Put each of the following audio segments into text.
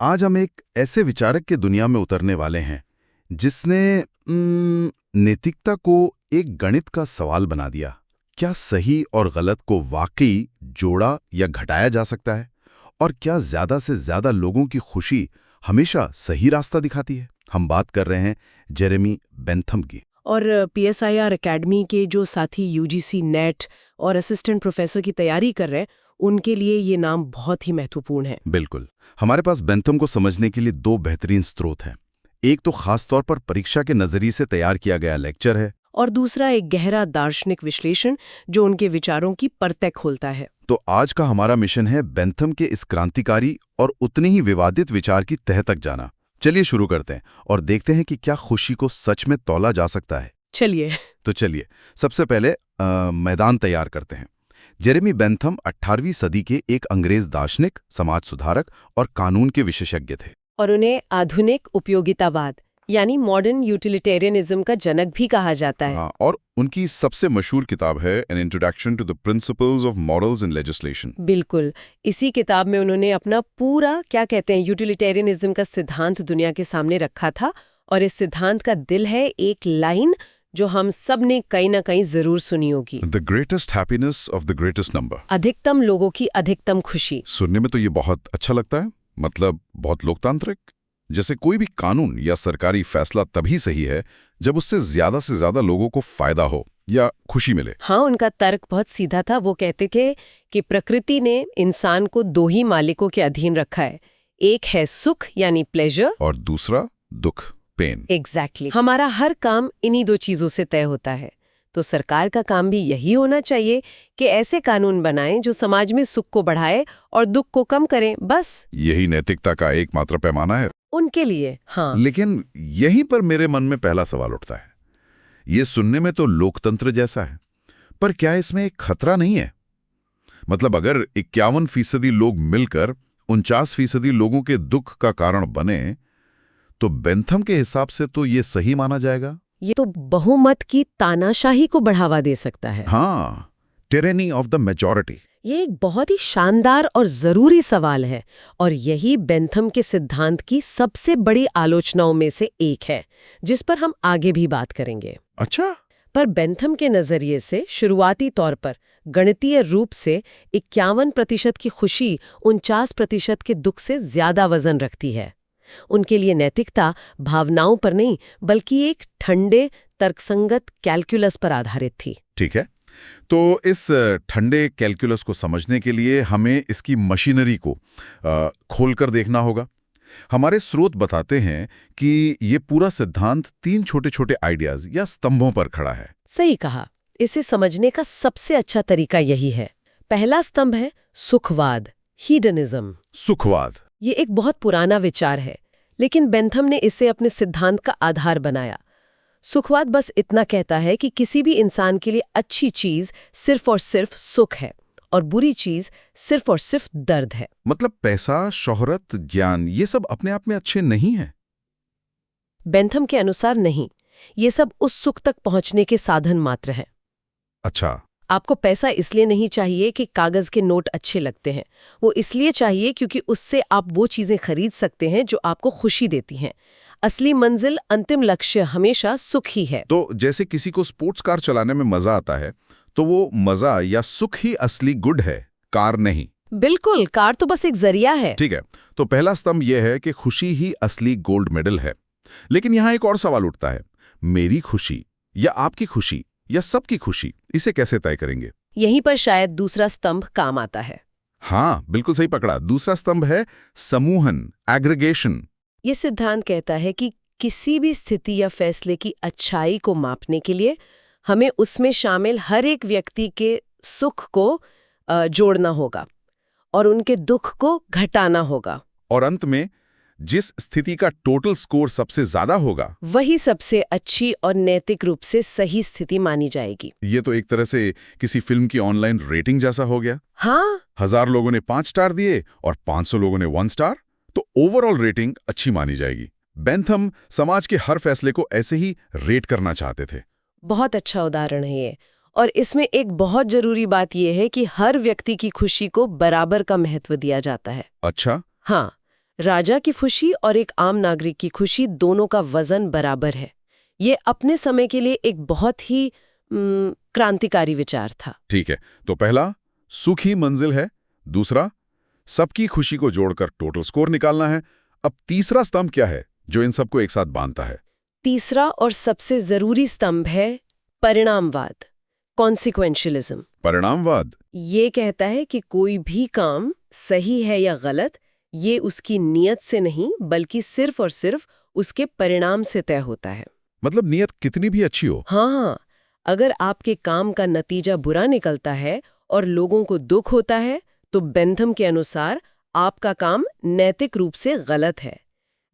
आज हम एक ऐसे विचारक के दुनिया में उतरने वाले हैं जिसने नैतिकता को एक गणित का सवाल बना दिया। क्या सही और गलत को वाकई जोड़ा या घटाया जा सकता है? और क्या ज्यादा से ज्यादा लोगों की खुशी हमेशा सही रास्ता दिखाती है? हम बात कर रहे हैं जेरेमी बेंथम की। और PSIR एकेडमी के जो साथी UGC नेट और असिस्टेंट प्रोफेसर की तैयारी कर रहे हैं, उनके लिए ये नाम बहुत ही महत्वपूर्ण है। बिल्कुल। हमारे पास बेंथम को समझने के लिए दो बेहतरीन स्रोत हैं। एक तो खास तौर पर परीक्षा के नजरिए से तैयार किया गया लेक्चर है, और दूसरा एक गहरा दार्शनिक विश्लेषण जो उनके विचारों की परतें खोलता है। तो आज का हमारा मिशन है बेंथम के इस क्रांतिकारी और उतने ही विवादित विचार की तह तक जाना। चलिए शुरू करते हैं और देखते हैं कि क्या खुशी को सच में तौला जा सकता है। चलिए सबसे पहले मैदान तैयार करते हैं। जेरेमी बेंथम 18वीं सदी के एक अंग्रेज दार्शनिक, समाज सुधारक और कानून के विशेषज्ञ थे। और उन्हें आधुनिक उपयोगितावाद यानी मॉडर्न यूटिलिटेरियनिज्म का जनक भी कहा जाता है। और उनकी सबसे मशहूर किताब है an introduction to the principles of morals in legislation. बिल्कुल। इसी किताब में उन्होंने अपना पूरा यूटिलिटेरियनिज्म का सिद्धांत दुनिया के सामने रखा था। और इस सिद्धांत का दिल है एक लाइन जो हम सब ने कहीं ना कहीं जरूर सुनी होगी, the greatest happiness of the greatest number. अधिकतम लोगों की अधिकतम खुशी। सुनने में तो ये बहुत अच्छा लगता है, मतलब बहुत लोकतांत्रिक। जैसे कोई भी कानून या सरकारी फैसला तभी सही है जब उससे ज्यादा लोगों को फायदा हो या खुशी मिले। हाँ, उनका तर्क बहुत सीधा था। वो कहते थे कि प्रकृति ने इंसान को दो ही मालिकों के अधीन रखा है, एक है सुख यानी प्लेजर और दूसरा दुख, पेन। एग्जैक्टली। हमारा हर काम इन्हीं दो चीजों से तय होता है। तो सरकार का काम भी यही होना चाहिए कि ऐसे कानून बनाएं जो समाज में सुख को बढ़ाए और दुख को कम करें। बस यही नैतिकता का एकमात्र पैमाना है उनके लिए। हाँ, लेकिन यहीं पर मेरे मन में पहला सवाल उठता है। ये सुनने में तो लोकतंत्र जैसा है, पर क्या इसमें एक खतरा नहीं है? मतलब अगर 51% लोग मिलकर 49% लोगों के दुख का कारण बने तो बेंथम के हिसाब से तो ये सही माना जाएगा। ये तो बहुमत की तानाशाही को बढ़ावा दे सकता है। हाँ, टिरेनी ऑफ द मेजॉरिटी। ये एक बहुत ही शानदार और जरूरी सवाल है, और यही बेंथम के सिद्धांत की सबसे बड़ी आलोचनाओं में से एक है, जिस पर हम आगे भी बात करेंगे। अच्छा। पर बेंथम के नजरिए से शुरुआती तौर पर गणितीय रूप से 51% की खुशी 49% के दुख से ज्यादा वजन रखती है। उनके लिए नैतिकता भावनाओं पर नहीं बल्कि एक ठंडे तर्कसंगत कैलकुलस पर आधारित थी। ठीक है, तो इस ठंडे कैलकुलस को समझने के लिए हमें इसकी मशीनरी को खोलकर देखना होगा। हमारे स्रोत बताते हैं कि ये पूरा सिद्धांत 3 छोटे-छोटे आइडियाज या स्तंभों पर खड़ा है। सही कहा। इसे समझने का सबसे अच्छा तरीका यही है। पहला स्तंभ है सुखवाद, हीडनिज्म। सुखवाद ये एक बहुत पुराना विचार है, लेकिन बेंथम ने इसे अपने सिद्धांत का आधार बनाया। सुखवाद बस इतना कहता है कि किसी भी इंसान के लिए अच्छी चीज सिर्फ और सिर्फ सुख है और बुरी चीज सिर्फ और सिर्फ दर्द है। मतलब पैसा, शोहरत, ज्ञान, ये सब अपने आप में अच्छे नहीं हैं? बेंथम के अनुसार नहीं, ये सब उस सुख तक पहुंचने के साधन मात्र हैं। अच्छा। आपको पैसा इसलिए नहीं चाहिए कि कागज के नोट अच्छे लगते हैं, वो इसलिए चाहिए क्योंकि उससे आप वो चीजें खरीद सकते हैं जो आपको खुशी देती हैं। असली मंजिल, अंतिम लक्ष्य हमेशा सुख ही है। तो जैसे किसी को स्पोर्ट्स कार चलाने में मजा आता है, तो वो मजा या सुख ही असली गुड है, कार नहीं। बिल्कुल, कार तो बस एक जरिया है। ठीक है, तो पहला स्तंभ यह है कि खुशी ही असली गोल्ड मेडल है। लेकिन यहाँ एक और सवाल उठता है, मेरी खुशी या आपकी खुशी या सबकी खुशी, इसे कैसे तय करेंगे? यहीं पर शायद दूसरा स्तंभ काम आता है। हाँ, बिल्कुल सही पकड़ा। दूसरा स्तंभ है समूहन, एग्रीगेशन। ये सिद्धांत कहता है कि किसी भी स्थिति या फैसले की अच्छाई को मापने के लिए हमें उसमें शामिल हर एक व्यक्ति के सुख को जोड़ना होगा और उनके दुख को घटाना होगा। और अंत में जिस स्थिति का टोटल स्कोर सबसे ज्यादा होगा वही सबसे अच्छी और नैतिक रूप से सही स्थिति मानी जाएगी। ये तो एक तरह से किसी फिल्म की ऑनलाइन रेटिंग जैसा हो गया। हाँ, 1000 लोगों ने 5 स्टार दिए और 500 लोगों ने 1 स्टार, तो ओवरऑल रेटिंग अच्छी मानी जाएगी। बेंथम समाज के हर फैसले को ऐसे ही रेट करना चाहते थे। बहुत अच्छा उदाहरण है ये। और इसमें एक बहुत जरूरी बात यह है कि हर व्यक्ति की खुशी को बराबर का महत्व दिया जाता है। अच्छा। हाँ, राजा की खुशी और एक आम नागरिक की खुशी दोनों का वजन बराबर है। ये अपने समय के लिए एक बहुत ही क्रांतिकारी विचार था। ठीक है, तो पहला सुख ही मंजिल है, दूसरा सबकी खुशी को जोड़कर टोटल स्कोर निकालना है। अब तीसरा स्तंभ क्या है जो इन सबको एक साथ बांधता है? तीसरा और सबसे जरूरी स्तंभ है परिणामवाद, कॉन्सिक्वेंशियलिज्म। परिणामवाद ये कहता है कि कोई भी काम सही है या गलत, ये उसकी नीयत से नहीं बल्कि सिर्फ और सिर्फ उसके परिणाम से तय होता है। मतलब नीयत कितनी भी अच्छी हो। हाँ, अगर आपके काम का नतीजा बुरा निकलता है और लोगों को दुख होता है तो बेंथम के अनुसार आपका काम नैतिक रूप से गलत है।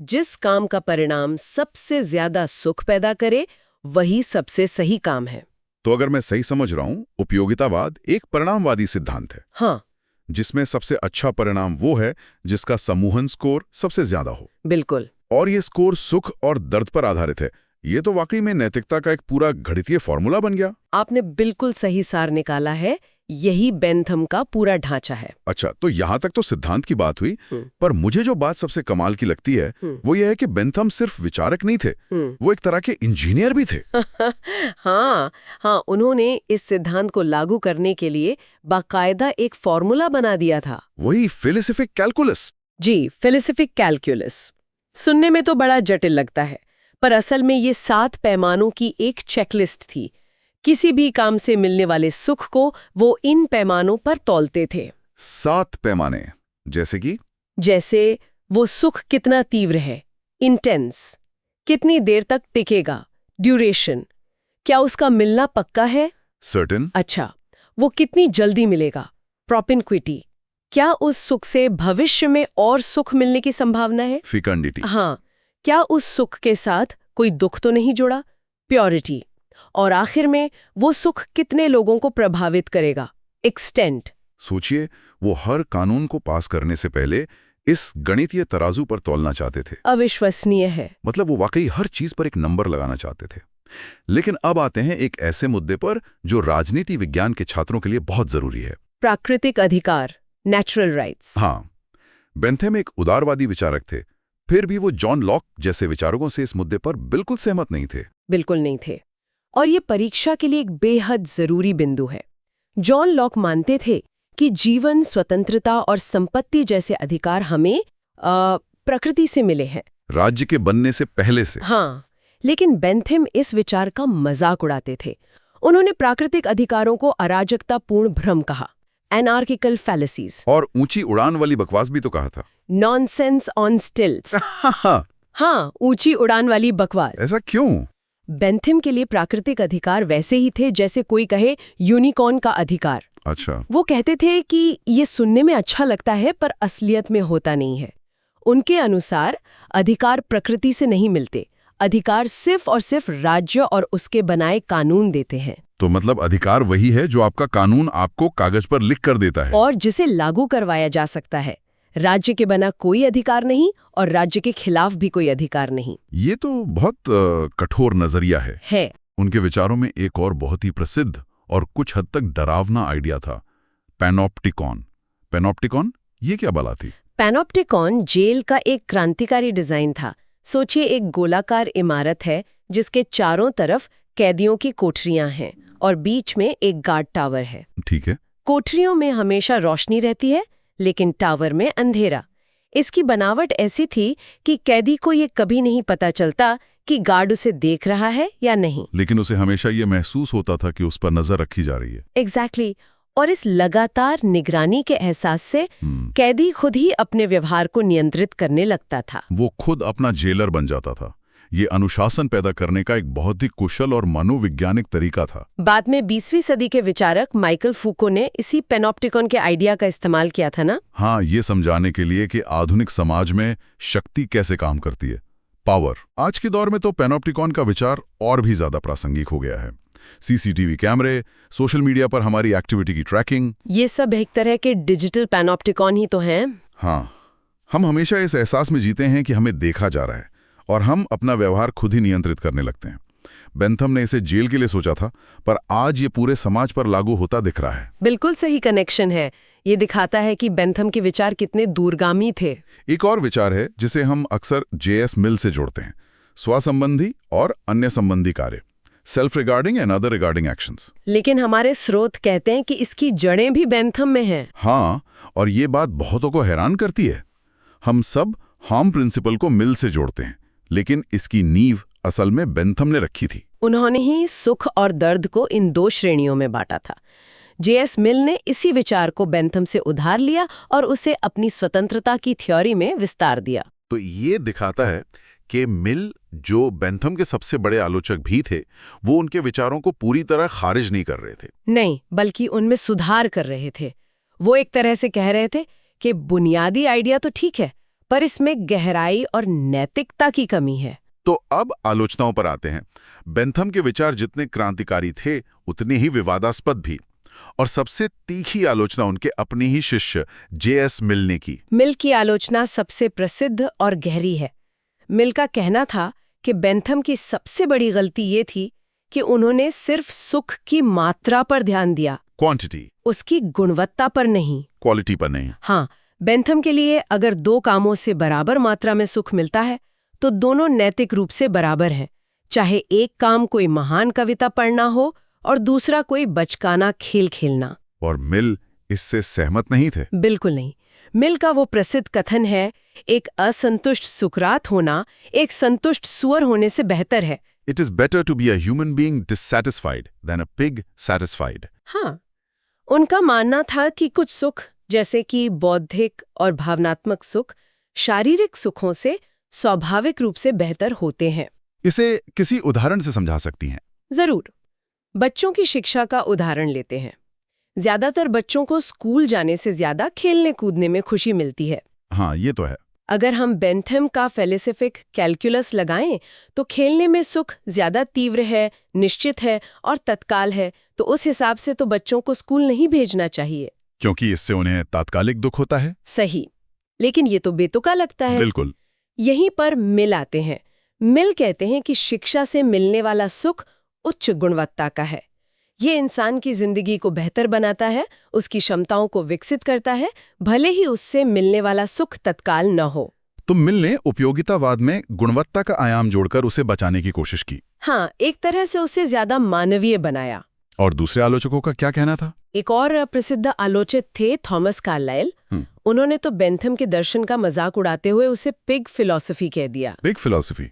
जिस काम का परिणाम सबसे ज्यादा सुख पैदा करे वही सबसे सही काम है। तो अगर मैं सही समझ रहा हूं, उपयोगितावाद एक परिणामवादी सिद्धांत है। हाँ, जिसमें सबसे अच्छा परिणाम वो है जिसका समूहन स्कोर सबसे ज्यादा हो। बिल्कुल। और ये स्कोर सुख और दर्द पर आधारित है। ये तो वाकई में नैतिकता का एक पूरा गणितीय फॉर्मूला बन गया। आपने बिल्कुल सही सार निकाला है। यही बेंथम का पूरा ढांचा है। अच्छा, तो यहाँ तक तो सिद्धांत की बात हुई, पर मुझे जो बात सबसे कमाल की लगती है वो ये है कि बेंथम सिर्फ विचारक नहीं थे, वो एक तरह के इंजीनियर भी थे। हाँ, उन्होंने इस सिद्धांत को लागू करने के लिए बाकायदा एक फॉर्मूला बना दिया था। वही फिलोसॉफिक कैलकुलस। जी, फिलोसॉफिक कैलकुलस। सुनने में तो बड़ा जटिल लगता है, पर असल में ये 7 पैमानों की एक चेकलिस्ट थी। किसी भी काम से मिलने वाले सुख को वो इन पैमानों पर तौलते थे। 7 पैमाने, जैसे कि? जैसे वो सुख कितना तीव्र है, इंटेंस, कितनी देर तक टिकेगा, ड्यूरेशन, क्या उसका मिलना पक्का है, सर्टेन। अच्छा, वो कितनी जल्दी मिलेगा, प्रोपिनक्विटी, क्या उस सुख से भविष्य में और सुख मिलने की संभावना है, फिकंडिटी। हाँ, क्या उस सुख के साथ कोई दुख तो नहीं जुड़ा, प्योरिटी, और आखिर में वो सुख कितने लोगों को प्रभावित करेगा, एक्सटेंट। सोचिए, वो हर कानून को पास करने से पहले इस गणितीय तराजू पर तौलना चाहते थे। अविश्वसनीय है। मतलब वो वाकई हर चीज पर एक नंबर लगाना चाहते थे। लेकिन अब आते हैं एक ऐसे मुद्दे पर जो राजनीति विज्ञान के छात्रों के लिए बहुत जरूरी है। प्राकृतिक अधिकार, नेचुरल राइट्स। हाँ, बेंथम एक उदारवादी विचारक थे, फिर भी वो जॉन लॉक जैसे विचारकों से इस मुद्दे पर बिल्कुल सहमत नहीं थे। बिल्कुल नहीं थे। और ये परीक्षा के लिए एक बेहद जरूरी बिंदु है। जॉन लॉक मानते थे कि जीवन, स्वतंत्रता और संपत्ति जैसे अधिकार हमें प्रकृति से मिले हैं, राज्य के बनने से पहले से। हाँ, लेकिन बेंथम इस विचार का मजाक उड़ाते थे। उन्होंने प्राकृतिक अधिकारों को अराजकतापूर्ण भ्रम कहा, एनार्किकल फैलेसीज, और ऊंची उड़ान वाली बकवास भी तो कहा था। Nonsense on stilts. हाँ, ऊंची उड़ान वाली बकवास। ऐसा क्यों? बेंथम के लिए प्राकृतिक अधिकार वैसे ही थे जैसे कोई कहे यूनिकॉर्न का अधिकार। अच्छा। वो कहते थे कि ये सुनने में अच्छा लगता है पर असलियत में होता नहीं है। उनके अनुसार अधिकार प्रकृति से नहीं मिलते, अधिकार सिर्फ और सिर्फ राज्य और उसके बनाए कानून देते हैं। तो मतलब अधिकार वही है जो आपका कानून आपको कागज पर लिख कर देता है, और जिसे लागू करवाया जा सकता है। राज्य के बना कोई अधिकार नहीं और राज्य के खिलाफ भी कोई अधिकार नहीं। ये तो बहुत कठोर नजरिया है। उनके विचारों में एक और बहुत ही प्रसिद्ध और कुछ हद तक डरावना आइडिया था, पैनोप्टिकॉन। पैनोप्टिकॉन ये क्या बला थी? पैनोप्टिकॉन जेल का एक क्रांतिकारी डिजाइन था। सोचिए, एक गोलाकार इमारत है जिसके चारों तरफ कैदियों की कोठरियां हैं और बीच में एक गार्ड टावर है। ठीक है। कोठरियों में हमेशा रोशनी रहती है लेकिन टावर में अंधेरा। इसकी बनावट ऐसी थी कि कैदी को ये कभी नहीं पता चलता कि गार्ड उसे देख रहा है या नहीं, लेकिन उसे हमेशा ये महसूस होता था कि उस पर नजर रखी जा रही है। एग्जैक्टली। और इस लगातार निगरानी के एहसास से कैदी खुद ही अपने व्यवहार को नियंत्रित करने लगता था। वो खुद अपना जेलर बन जाता था। ये अनुशासन पैदा करने का एक बहुत ही कुशल और मनोवैज्ञानिक तरीका था। बाद में 20वीं सदी के विचारक माइकल फूको ने इसी पैनोप्टिकॉन के आइडिया का इस्तेमाल किया था ना? हाँ, ये समझाने के लिए कि आधुनिक समाज में शक्ति कैसे काम करती है, पावर। आज के दौर में तो पैनोप्टिकॉन का विचार और भी ज्यादा प्रासंगिक हो गया है। सीसीटीवी कैमरे, सोशल मीडिया पर हमारी एक्टिविटी की ट्रैकिंग, ये सब एक तरह के डिजिटल पैनोप्टिकॉन ही तो हैं। हाँ, हम हमेशा इस एहसास में जीते हैं कि हमें देखा जा रहा है और हम अपना व्यवहार खुद ही नियंत्रित करने लगते हैं। बेंथम ने इसे जेल के लिए सोचा था, पर आज ये पूरे समाज पर लागू होता दिख रहा है। बिल्कुल सही कनेक्शन है। ये दिखाता है कि बेंथम के विचार कितने दूरगामी थे। एक और विचार है जिसे हम अक्सर J.S. मिल से जोड़ते हैं, स्वसंबंधी और अन्य संबंधी कार्य, self regarding and other regarding actions. लेकिन हमारे स्रोत कहते हैं कि इसकी जड़ें भी बेंथम में हैं। हाँ, और ये बात बहुतों को हैरान करती है। हम सब हार्म प्रिंसिपल को मिल से जोड़ते हैं, लेकिन इसकी नींव असल में बेंथम ने रखी थी। उन्होंने ही सुख और दर्द को इन 2 श्रेणियों में बांटा था। J.S. मिल ने इसी विचार को बेंथम से उधार लिया और उसे अपनी स्वतंत्रता की थ्योरी में विस्तार दिया। तो ये दिखाता है कि मिल, जो बेंथम के सबसे बड़े आलोचक भी थे, वो उनके विचारों को पूरी तरह खारिज नहीं कर रहे थे। नहीं, बल्कि उनमें सुधार कर रहे थे। वो एक तरह से कह रहे थे कि बुनियादी आइडिया तो ठीक है, पर इसमें गहराई और नैतिकता की कमी है। तो अब आलोचनाओं पर आते हैं। बेंथम के विचार जितने क्रांतिकारी थे, उतने ही विवादास्पद भी। और सबसे तीखी आलोचना उनके अपने ही शिष्य J.S. मिल ने की। मिल की आलोचना सबसे प्रसिद्ध और गहरी है। मिल का कहना था कि बेंथम की सबसे बड़ी गलती ये थी कि उन्होंने सिर्फ सुख की मात्रा पर ध्यान दिया, क्वांटिटी, उसकी गुणवत्ता पर नहीं, क्वालिटी पर नहीं। हाँ, बेंथम के लिए अगर 2 कामों से बराबर मात्रा में सुख मिलता है तो दोनों नैतिक रूप से बराबर हैं, चाहे एक काम कोई महान कविता पढ़ना हो और दूसरा कोई बचकाना खेल खेलना। और मिल इससे सहमत नहीं थे। बिल्कुल नहीं। मिल का वो प्रसिद्ध कथन है, एक असंतुष्ट सुकरात होना एक संतुष्ट सुअर होने से बेहतर है। It is better to be a human being dissatisfied than a pig satisfied. हाँ, उनका मानना था कि कुछ सुख, जैसे कि बौद्धिक और भावनात्मक सुख, शारीरिक सुखों से स्वाभाविक रूप से बेहतर होते हैं। इसे किसी उदाहरण से समझा सकती हैं? जरूर। बच्चों की शिक्षा का उदाहरण लेते हैं। ज्यादातर बच्चों को स्कूल जाने से ज्यादा खेलने कूदने में खुशी मिलती है। हाँ, ये तो है। अगर हम बेंथम का फेलिसिफिक कैलकुलस लगाएं तो खेलने में सुख ज्यादा तीव्र है, निश्चित है और तत्काल है, तो उस हिसाब से तो बच्चों को स्कूल नहीं भेजना चाहिए, क्योंकि इससे उन्हें तात्कालिक दुख होता है। सही। लेकिन ये तो बेतुका लगता है। बिल्कुल। यहीं पर मिल आते हैं। मिल कहते हैं कि शिक्षा से मिलने वाला सुख उच्च गुणवत्ता का है। ये इंसान की जिंदगी को बेहतर बनाता है, उसकी क्षमताओं को विकसित करता है, भले ही उससे मिलने वाला सुख तत्काल न हो। तो मिल ने उपयोगितावाद में गुणवत्ता का आयाम जोड़कर उसे बचाने की कोशिश की। हाँ, एक तरह से उसे ज्यादा मानवीय बनाया। और दूसरे आलोचकों का क्या कहना था? एक और प्रसिद्ध आलोचक थे थॉमस कार्लाइल। उन्होंने तो बेंथम के दर्शन का मजाक उड़ाते हुए उसे पिग फिलॉसफी कह दिया। पिग फिलॉसफी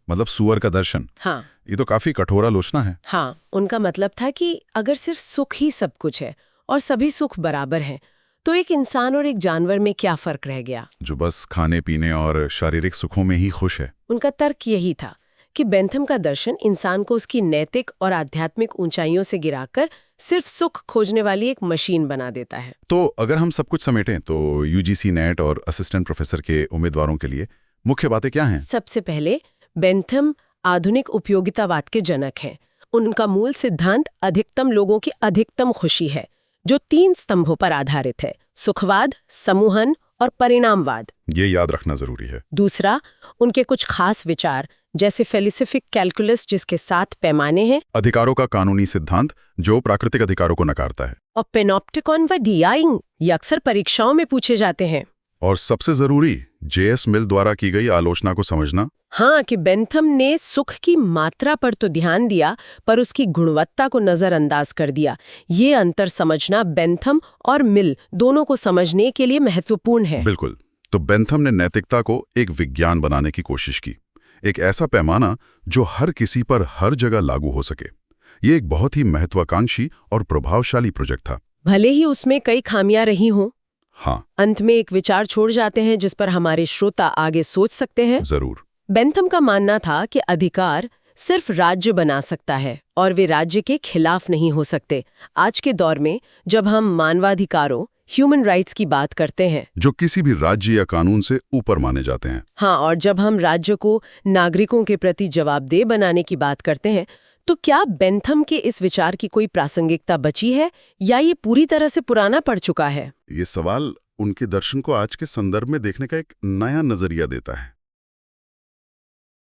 मतलब सुअर का दर्शन। हाँ, ये तो काफी कठोर आलोचना है। हाँ, उनका मतलब था कि अगर सिर्फ सुख ही सब कुछ है और सभी सुख बराबर हैं, तो एक इंसान और एक जानवर में क्या फर्क रह गया, जो बस खाने पीने और शारीरिक सुखों में ही खुश है। उनका तर्क यही था कि बेंथम का दर्शन इंसान को उसकी नैतिक और आध्यात्मिक ऊंचाइयों से गिराकर सिर्फ सुख खोजने वाली एक मशीन बना देता है। तो अगर हम सब कुछ समेटें तो UGC नेट और असिस्टेंट प्रोफेसर के उम्मीदवारों के लिए मुख्य बातें क्या हैं? सबसे पहले, बेंथम आधुनिक उपयोगितावाद के जनक हैं। उनका मूल सिद्धांत अधिकतम लोगों की अधिकतम खुशी है, जो 3 स्तंभों पर आधारित है: सुखवाद, समूहन और परिणामवाद। ये याद रखना जरूरी है। दूसरा, उनके कुछ खास विचार, जैसे फेलिसिफिक कैलकुलस जिसके 7 पैमाने हैं, अधिकारों का कानूनी सिद्धांत जो प्राकृतिक अधिकारों को नकारता है, और पेनोप्टिकॉन व डियाइंग, ये अक्सर परीक्षाओं में पूछे जाते हैं। और सबसे जरूरी, J.S. मिल द्वारा की गई आलोचना को समझना। हाँ, कि बेंथम ने सुख की मात्रा पर तो ध्यान दिया, पर उसकी गुणवत्ता को नजरअंदाज कर दिया। ये अंतर समझना बेंथम और मिल दोनों को समझने के लिए महत्वपूर्ण है। बिल्कुल। तो बेंथम ने नैतिकता को एक विज्ञान बनाने की कोशिश की, एक ऐसा पैमाना जो हर किसी पर हर जगह लागू हो सके। ये एक बहुत ही महत्वाकांक्षी और प्रभावशाली प्रोजेक्ट था, भले ही उसमें कई खामियां रही हों। हाँ, अंत में एक विचार छोड़ जाते हैं जिस पर हमारे श्रोता आगे सोच सकते हैं। जरूर। बेंथम का मानना था कि अधिकार सिर्फ राज्य बना सकता है और वे राज्य के खिलाफ नहीं हो सकते। आज के दौर में जब हम मानवाधिकारों, ह्यूमन राइट्स की बात करते हैं, जो किसी भी राज्य या कानून से ऊपर माने जाते हैं, हाँ, और जब हम राज्य को नागरिकों के प्रति जवाबदेह बनाने की बात करते हैं, तो क्या बेंथम के इस विचार की कोई प्रासंगिकता बची है या ये पूरी तरह से पुराना पड़ चुका है? ये सवाल उनके दर्शन को आज के संदर्भ में देखने का एक नया नजरिया देता है।